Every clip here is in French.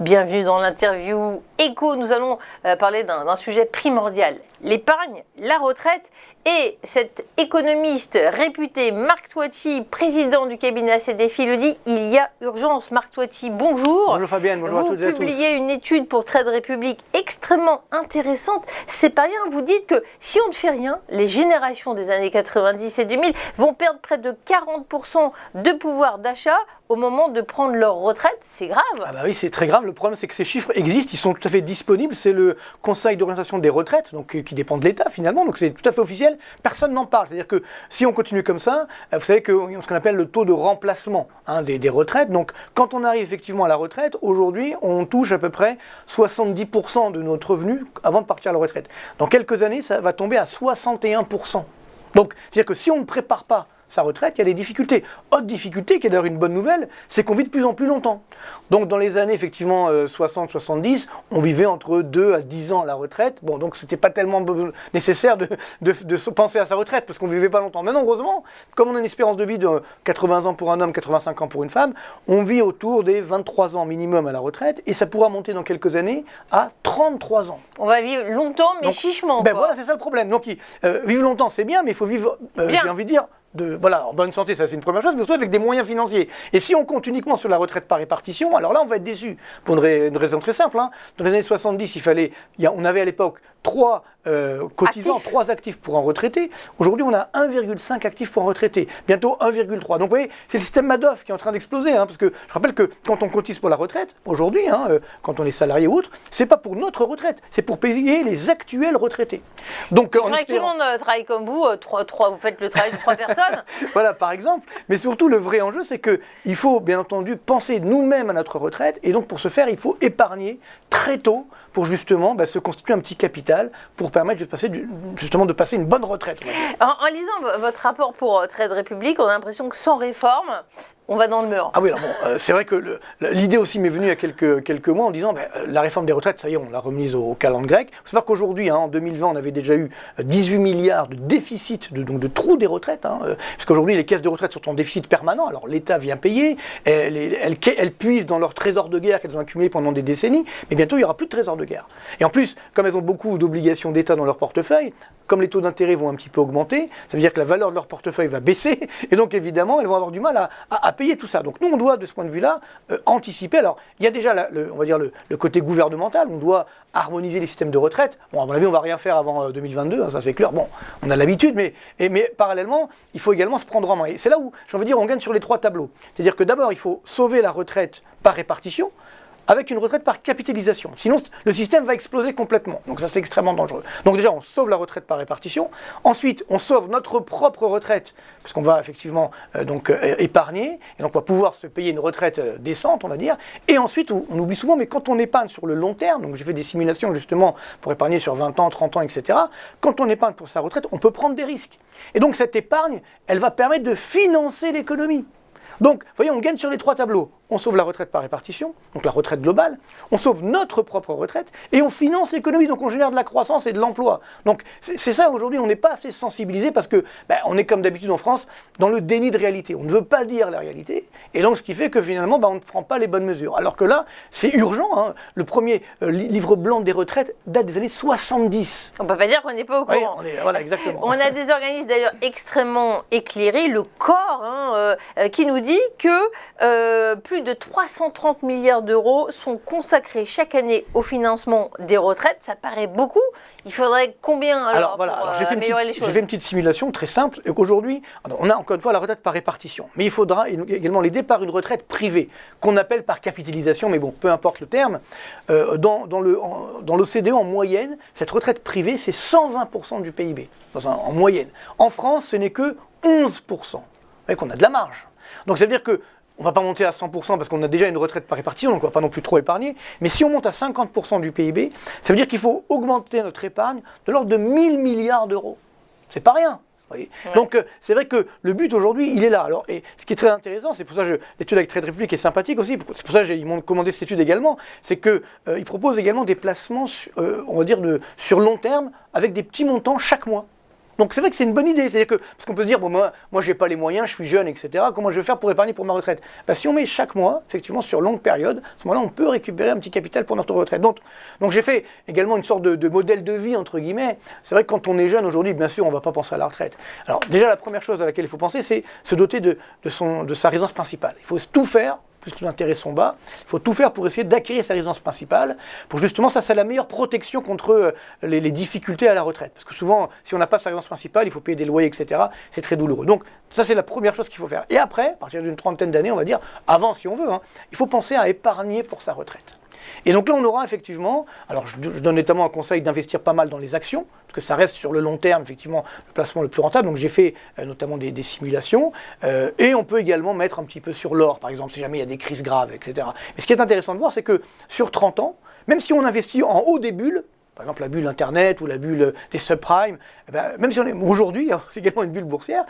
Bienvenue dans l'interview Écho. Nous allons parler d'un sujet primordial, l'épargne, la retraite. Et cet économiste réputé, Marc Toiti, président du cabinet ACDFI, le dit, il y a urgence. Marc Toiti, bonjour. Bonjour Fabienne, bonjour à toutes et à tous. Vous publiez une étude pour Trade Republic extrêmement intéressante. C'est pas rien, vous dites que si on ne fait rien, les générations des années 90 et 2000 vont perdre près de 40% de pouvoir d'achat au moment de prendre leur retraite. C'est grave. Ah bah oui, c'est très grave. Le problème, c'est que ces chiffres existent, ils sont tout à fait disponibles. C'est le Conseil d'orientation des retraites, donc, qui dépend de l'État finalement, donc c'est tout à fait officiel. Personne n'en parle. C'est-à-dire que si on continue comme ça, vous savez que ce qu'on appelle le taux de remplacement des retraites. Donc quand on arrive effectivement à la retraite, aujourd'hui, on touche à peu près 70% de notre revenu avant de partir à la retraite. Dans quelques années, ça va tomber à 61%. Donc c'est-à-dire que si on ne prépare pas sa retraite, il y a des difficultés. Autre difficulté, qui est d'ailleurs une bonne nouvelle, c'est qu'on vit de plus en plus longtemps. Donc dans les années effectivement 60-70, on vivait entre 2 à 10 ans à la retraite. Bon, donc c'était pas tellement nécessaire de penser à sa retraite, parce qu'on vivait pas longtemps. Maintenant, heureusement, comme on a une espérance de vie de 80 ans pour un homme, 85 ans pour une femme, on vit autour des 23 ans minimum à la retraite, et ça pourra monter dans quelques années à 33 ans. On va vivre longtemps, mais donc, chichement. Ben voilà, c'est ça le problème. Donc vivre longtemps, c'est bien, mais il faut vivre, j'ai envie de dire, voilà, en bonne santé, ça c'est une première chose, mais surtout avec des moyens financiers. Et si on compte uniquement sur la retraite par répartition, alors là on va être déçu. Pour une raison très simple. Dans les années 70, on avait à l'époque 3 cotisants, 3 actifs pour un retraité. Aujourd'hui, on a 1,5 actifs pour un retraité. Bientôt 1,3. Donc vous voyez, c'est le système Madoff qui est en train d'exploser. Parce que je rappelle que quand on cotise pour la retraite, aujourd'hui, quand on est salarié ou autre, c'est pas pour notre retraite, c'est pour payer les actuels retraités. Donc, il faudrait que tout le monde travaille comme vous, vous faites le travail de 3 personnes. Voilà, par exemple. Mais surtout, le vrai enjeu, c'est qu'il faut, bien entendu, penser nous-mêmes à notre retraite. Et donc, pour ce faire, il faut épargner très tôt pour justement se constituer un petit capital pour permettre de passer une bonne retraite. En lisant votre rapport pour Trade Republic, on a l'impression que sans réforme, on va dans le mur. Ah oui, alors bon, c'est vrai que l'idée aussi m'est venue il y a quelques mois en disant la réforme des retraites, ça y est, on l'a remise au calendrier grec. Il faut savoir qu'aujourd'hui, en 2020, on avait déjà eu 18 milliards de déficit, de trous des retraites. Parce qu'aujourd'hui, les caisses de retraite sont en déficit permanent. Alors l'État vient payer, elles puisent dans leur trésor de guerre qu'elles ont accumulé pendant des décennies, mais bientôt il n'y aura plus de trésor de guerre. Et en plus, comme elles ont beaucoup d'obligations d'État dans leur portefeuille, comme les taux d'intérêt vont un petit peu augmenter, ça veut dire que la valeur de leur portefeuille va baisser, et donc évidemment, elles vont avoir du mal à payer tout ça. Donc nous, on doit, de ce point de vue-là, anticiper. Alors, il y a déjà, on va dire, le côté gouvernemental, on doit harmoniser les systèmes de retraite. Bon, à mon avis, on ne va rien faire avant 2022, ça c'est clair. Bon, on a l'habitude, mais parallèlement, il faut également se prendre en main. Et c'est là où, j'ai envie de dire, on gagne sur les 3 tableaux. C'est-à-dire que d'abord, il faut sauver la retraite par répartition, avec une retraite par capitalisation. Sinon, le système va exploser complètement. Donc ça, c'est extrêmement dangereux. Donc déjà, on sauve la retraite par répartition. Ensuite, on sauve notre propre retraite, parce qu'on va effectivement épargner, et donc on va pouvoir se payer une retraite décente, on va dire. Et ensuite, on oublie souvent, mais quand on épargne sur le long terme, donc j'ai fait des simulations justement pour épargner sur 20 ans, 30 ans, etc. Quand on épargne pour sa retraite, on peut prendre des risques. Et donc cette épargne, elle va permettre de financer l'économie. Donc, vous voyez, on gagne sur les 3 tableaux. On sauve la retraite par répartition, donc la retraite globale, on sauve notre propre retraite, et on finance l'économie, donc on génère de la croissance et de l'emploi. Donc c'est ça, aujourd'hui, on n'est pas assez sensibilisé, parce que on est comme d'habitude en France, dans le déni de réalité. On ne veut pas dire la réalité, et donc ce qui fait que finalement, on ne prend pas les bonnes mesures. Alors que là, c'est urgent. Le premier livre blanc des retraites date des années 70. On ne peut pas dire qu'on n'est pas au courant. Oui, voilà, exactement. On a des organismes d'ailleurs extrêmement éclairés, le corps, qui nous dit que plus de 330 milliards d'euros sont consacrés chaque année au financement des retraites. Ça paraît beaucoup. Il faudrait combien alors pour améliorer les choses? J'ai fait une petite simulation très simple. Et qu'aujourd'hui, on a encore une fois la retraite par répartition. Mais il faudra également l'aider par une retraite privée, qu'on appelle par capitalisation, mais bon, peu importe le terme. Dans l'OCDE, en moyenne, cette retraite privée, c'est 120% du PIB, en moyenne. En France, ce n'est que 11%. Vous voyez qu'on a de la marge. Donc ça veut dire que on ne va pas monter à 100% parce qu'on a déjà une retraite par répartition, donc on ne va pas non plus trop épargner. Mais si on monte à 50% du PIB, ça veut dire qu'il faut augmenter notre épargne de l'ordre de 1000 milliards d'euros. C'est pas rien. Voyez. Ouais. Donc c'est vrai que le but aujourd'hui, il est là. Alors, et ce qui est très intéressant, c'est pour ça que l'étude avec Trade Republic est sympathique aussi, c'est pour ça qu'ils m'ont commandé cette étude également, c'est qu'ils proposent également des placements, on va dire, sur long terme, avec des petits montants chaque mois. Donc c'est vrai que c'est une bonne idée, c'est-à-dire que, parce qu'on peut se dire, bon moi j'ai pas les moyens, je suis jeune, etc., comment je vais faire pour épargner pour ma retraite? Si on met chaque mois, effectivement sur longue période, à ce moment-là on peut récupérer un petit capital pour notre retraite. Donc j'ai fait également une sorte de modèle de vie, entre guillemets. C'est vrai que quand on est jeune aujourd'hui, bien sûr on ne va pas penser à la retraite. Alors déjà la première chose à laquelle il faut penser, c'est se doter de sa résidence principale. Il faut tout faire, puisque les intérêts sont bas, il faut tout faire pour essayer d'acquérir sa résidence principale, pour justement, ça c'est la meilleure protection contre les difficultés à la retraite. Parce que souvent, si on n'a pas sa résidence principale, il faut payer des loyers, etc. C'est très douloureux. Donc ça c'est la première chose qu'il faut faire. Et après, à partir d'une trentaine d'années, on va dire, avant si on veut, il faut penser à épargner pour sa retraite. Et donc là, on aura effectivement, alors je donne notamment un conseil d'investir pas mal dans les actions, parce que ça reste sur le long terme, effectivement, le placement le plus rentable. Donc j'ai fait notamment des simulations, et on peut également mettre un petit peu sur l'or, par exemple, si jamais il y a des crises graves, etc. Mais ce qui est intéressant de voir, c'est que sur 30 ans, même si on investit en haut des bulles, par exemple la bulle Internet ou la bulle des subprimes, même si on est aujourd'hui, c'est également une bulle boursière,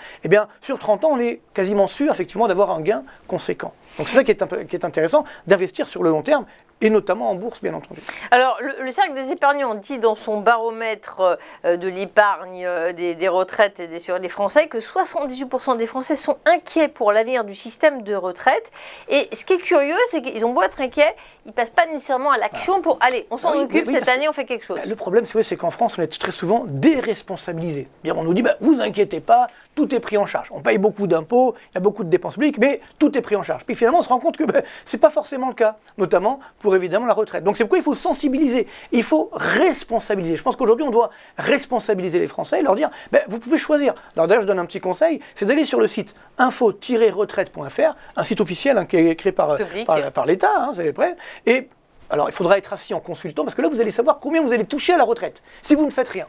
sur 30 ans, on est quasiment sûr effectivement d'avoir un gain conséquent. Donc c'est ça qui est intéressant, d'investir sur le long terme, et notamment en bourse, bien entendu. Alors, le Cercle des épargnants dit dans son baromètre de l'épargne des retraites et des Français que 78% des Français sont inquiets pour l'avenir du système de retraite. Et ce qui est curieux, c'est qu'ils ont beau être inquiets, ils ne passent pas nécessairement à l'action pour « allez, on s'en occupe, cette année, on fait quelque chose ». Le problème, c'est qu'en France, on est très souvent déresponsabilisés. On nous dit vous inquiétez pas, tout est pris en charge. On paye beaucoup d'impôts, il y a beaucoup de dépenses publiques, mais tout est pris en charge. Puis finalement, on se rend compte que ce n'est pas forcément le cas, notamment pour évidemment la retraite. Donc c'est pourquoi il faut sensibiliser, il faut responsabiliser. Je pense qu'aujourd'hui, on doit responsabiliser les Français et leur dire vous pouvez choisir. Alors d'ailleurs, je donne un petit conseil, c'est d'aller sur le site info-retraite.fr, un site officiel qui est créé par l'État, vous êtes prêts. Et alors, il faudra être assis en consultant, parce que là, vous allez savoir combien vous allez toucher à la retraite, si vous ne faites rien.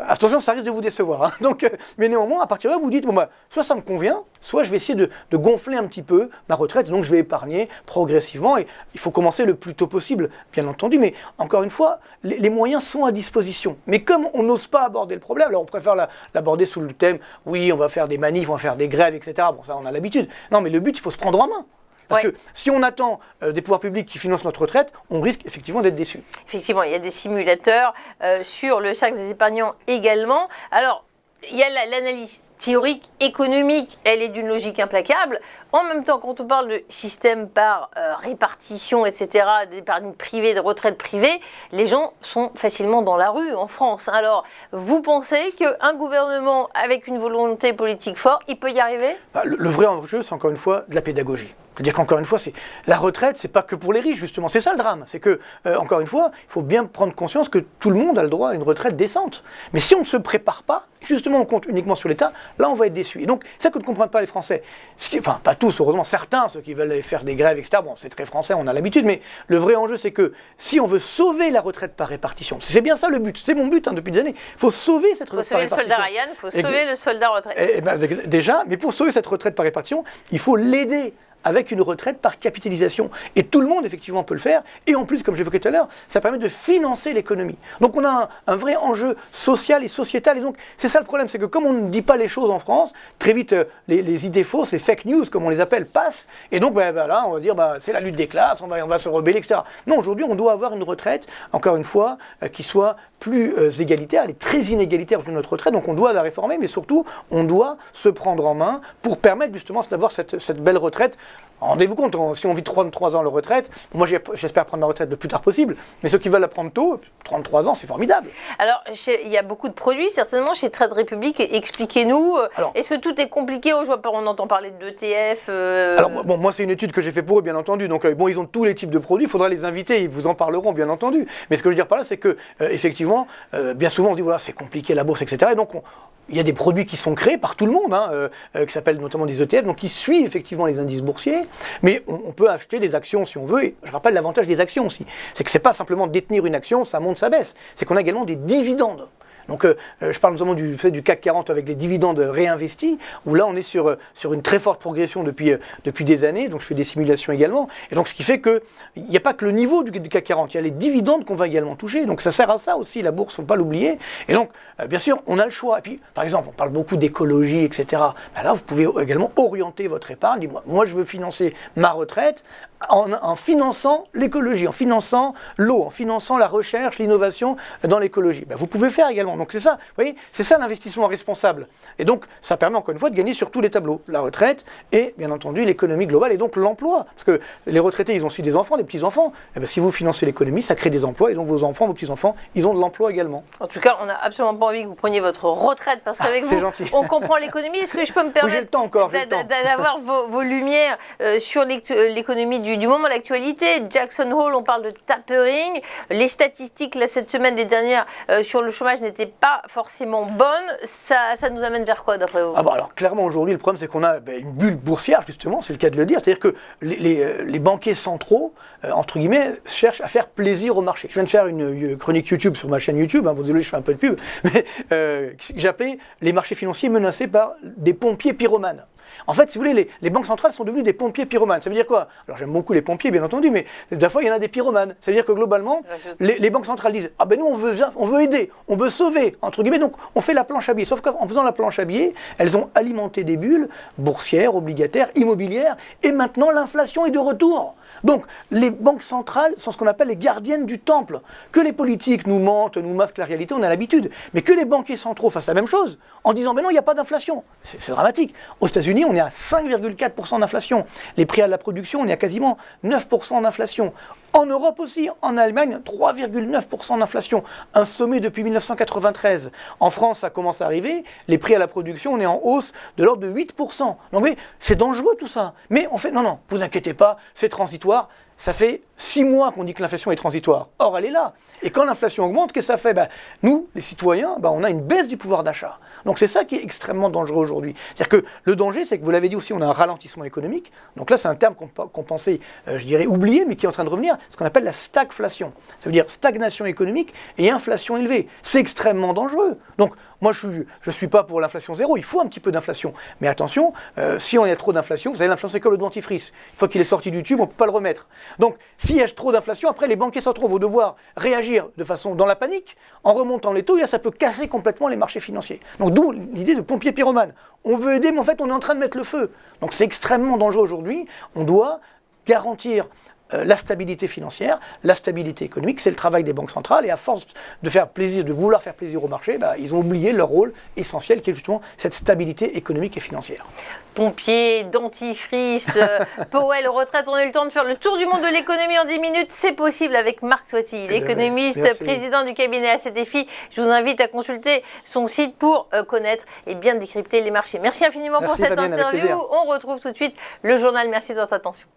Attention, ça risque de vous décevoir. Donc, mais néanmoins, à partir de là, vous dites, soit ça me convient, soit je vais essayer de gonfler un petit peu ma retraite, et donc je vais épargner progressivement, et il faut commencer le plus tôt possible, bien entendu, mais encore une fois, les moyens sont à disposition. Mais comme on n'ose pas aborder le problème, alors on préfère l'aborder sous le thème, oui, on va faire des manifs, on va faire des grèves, etc. Bon, ça, on a l'habitude. Non, mais le but, il faut se prendre en main. Parce que si on attend des pouvoirs publics qui financent notre retraite, on risque effectivement d'être déçus. Effectivement, il y a des simulateurs sur le Cercle des épargnants également. Alors, il y a l'analyse théorique, économique, elle est d'une logique implacable. En même temps, quand on parle de système par répartition, etc., d'épargne privée, de retraite privée, les gens sont facilement dans la rue en France. Alors, vous pensez qu'un gouvernement avec une volonté politique forte, il peut y arriver ? Le vrai enjeu, c'est encore une fois de la pédagogie. C'est-à-dire qu'encore une fois, la retraite, c'est pas que pour les riches, justement. C'est ça le drame. C'est que, encore une fois, il faut bien prendre conscience que tout le monde a le droit à une retraite décente. Mais si on ne se prépare pas, justement, on compte uniquement sur l'État, là, on va être déçu. Et donc, c'est ça que ne comprennent pas les Français. Enfin, pas tous, heureusement, certains, ceux qui veulent faire des grèves, etc. Bon, c'est très français, on a l'habitude, mais le vrai enjeu, c'est que si on veut sauver la retraite par répartition, c'est bien ça le but, c'est mon but depuis des années, il faut sauver cette retraite par répartition. Il faut sauver le soldat Ryan, il faut sauver le soldat retraite. Déjà, mais pour sauver cette retraite par répartition, il faut l'aider avec une retraite par capitalisation. Et tout le monde, effectivement, peut le faire. Et en plus, comme j'évoquais tout à l'heure, ça permet de financer l'économie. Donc on a un vrai enjeu social et sociétal. Et donc, c'est ça le problème, c'est que comme on ne dit pas les choses en France, très vite, les idées fausses, les fake news, comme on les appelle, passent. Et donc, là, on va dire, c'est la lutte des classes, on va se rebeller, etc. Non, aujourd'hui, on doit avoir une retraite, encore une fois, qui soit plus égalitaire. Elle est très inégalitaire sur notre retraite, donc on doit la réformer, mais surtout, on doit se prendre en main pour permettre justement d'avoir cette belle retraite. Rendez-vous compte, si on vit 33 ans la retraite, moi j'espère prendre ma retraite le plus tard possible, mais ceux qui veulent la prendre tôt, 33 ans, c'est formidable. Alors, il y a beaucoup de produits, certainement, chez Trade Republic. Expliquez-nous, est-ce que tout est compliqué? On entend parler d'ETF. Alors, moi, c'est une étude que j'ai fait pour eux, bien entendu. Donc, ils ont tous les types de produits, il faudra les inviter, ils vous en parleront, bien entendu. Mais ce que je veux dire par là, c'est que, effectivement, bien souvent, on se dit, voilà, c'est compliqué la bourse, etc. Et donc, il y a des produits qui sont créés par tout le monde, qui s'appellent notamment des ETF, donc qui suivent effectivement les indices boursiers, mais on peut acheter des actions si on veut, et je rappelle l'avantage des actions aussi, c'est que c'est pas simplement détenir une action, ça monte, ça baisse, c'est qu'on a également des dividendes. Donc je parle notamment du fait du CAC 40 avec les dividendes réinvestis, où là on est sur une très forte progression depuis des années, donc je fais des simulations également, et donc ce qui fait qu'il n'y a pas que le niveau du CAC 40, il y a les dividendes qu'on va également toucher, donc ça sert à ça aussi, la bourse, il ne faut pas l'oublier, et donc bien sûr on a le choix, et puis par exemple on parle beaucoup d'écologie, etc. Là vous pouvez également orienter votre épargne, moi je veux financer ma retraite en finançant l'écologie, en finançant l'eau, en finançant la recherche, l'innovation dans l'écologie. Ben, vous pouvez faire également. Donc c'est ça, vous voyez, c'est ça l'investissement responsable. Et donc ça permet encore une fois de gagner sur tous les tableaux, la retraite et bien entendu l'économie globale et donc l'emploi. Parce que les retraités, ils ont aussi des enfants, des petits-enfants. Et ben, si vous financez l'économie, ça crée des emplois et donc vos enfants, vos petits-enfants, ils ont de l'emploi également. En tout cas, on n'a absolument pas envie que vous preniez votre retraite parce qu'avec vous, on comprend l'économie. Est-ce que je peux me permettre d'avoir vos lumières sur l'économie du moment, l'actualité? Jackson Hole, on parle de tapering. Les statistiques, là, cette semaine, les dernières, sur le chômage n'étaient pas forcément bonnes. Ça nous amène vers quoi, d'après vous? Alors, clairement, aujourd'hui, le problème, c'est qu'on a une bulle boursière, justement, c'est le cas de le dire. C'est-à-dire que les banquiers centraux, entre guillemets, cherchent à faire plaisir au marché. Je viens de faire une chronique YouTube sur ma chaîne YouTube, bon, désolé, je fais un peu de pub, mais j'ai appelé les marchés financiers menacés par des pompiers pyromanes. En fait, si vous voulez, les banques centrales sont devenues des pompiers pyromanes. Ça veut dire quoi? Alors j'aime beaucoup les pompiers, bien entendu, mais des fois, il y en a des pyromanes. Ça veut dire que globalement, les banques centrales disent « Ah ben nous, on veut aider, on veut sauver », entre guillemets, donc on fait la planche à billets. Sauf qu'en faisant la planche à billets, elles ont alimenté des bulles boursières, obligataires, immobilières, et maintenant l'inflation est de retour. Donc les banques centrales sont ce qu'on appelle les gardiennes du temple. Que les politiques nous mentent, nous masquent la réalité, on a l'habitude. Mais que les banquiers centraux fassent la même chose en disant « Ben non, il n'y a pas d'inflation ». C'est dramatique. Aux États-Unis, on est à 5,4% d'inflation. Les prix à la production, on est à quasiment 9% d'inflation. En Europe aussi, en Allemagne, 3,9% d'inflation. Un sommet depuis 1993. En France, ça commence à arriver. Les prix à la production, on est en hausse de l'ordre de 8%. Donc vous voyez, c'est dangereux tout ça. Mais on fait, non, vous inquiétez pas, c'est transitoire. Ça fait 6 mois qu'on dit que l'inflation est transitoire. Or, elle est là. Et quand l'inflation augmente, qu'est-ce que ça fait? Nous, les citoyens, on a une baisse du pouvoir d'achat. Donc c'est ça qui est extrêmement dangereux aujourd'hui. C'est-à-dire que le danger, c'est que vous l'avez dit aussi, on a un ralentissement économique. Donc là, c'est un terme qu'on pensait, je dirais, oublié, mais qui est en train de revenir, ce qu'on appelle la stagflation. Ça veut dire stagnation économique et inflation élevée. C'est extrêmement dangereux. Donc moi, je ne suis pas pour l'inflation zéro. Il faut un petit peu d'inflation. Mais attention, si on a trop d'inflation, vous savez, l'inflation, c'est comme le dentifrice. Une fois qu'il est sorti du tube, on ne peut pas le remettre. Donc, s'il y a trop d'inflation, après, les banquiers centraux vont devoir réagir de façon dans la panique, en remontant les taux, et là, ça peut casser complètement les marchés financiers. Donc, d'où l'idée de pompier pyromane. On veut aider, mais en fait, on est en train de mettre le feu. Donc, c'est extrêmement dangereux aujourd'hui. On doit garantir la stabilité financière, la stabilité économique, c'est le travail des banques centrales, et à force de vouloir faire plaisir au marché, ils ont oublié leur rôle essentiel qui est justement cette stabilité économique et financière. Pompiers, dentifrice, Powell, retraite, on a eu le temps de faire le tour du monde de l'économie en 10 minutes, c'est possible avec Marc Toiti, l'économiste, président du cabinet ACTFI. Je vous invite à consulter son site pour connaître et bien décrypter les marchés. Merci infiniment pour cette interview. On retrouve tout de suite le journal. Merci de votre attention.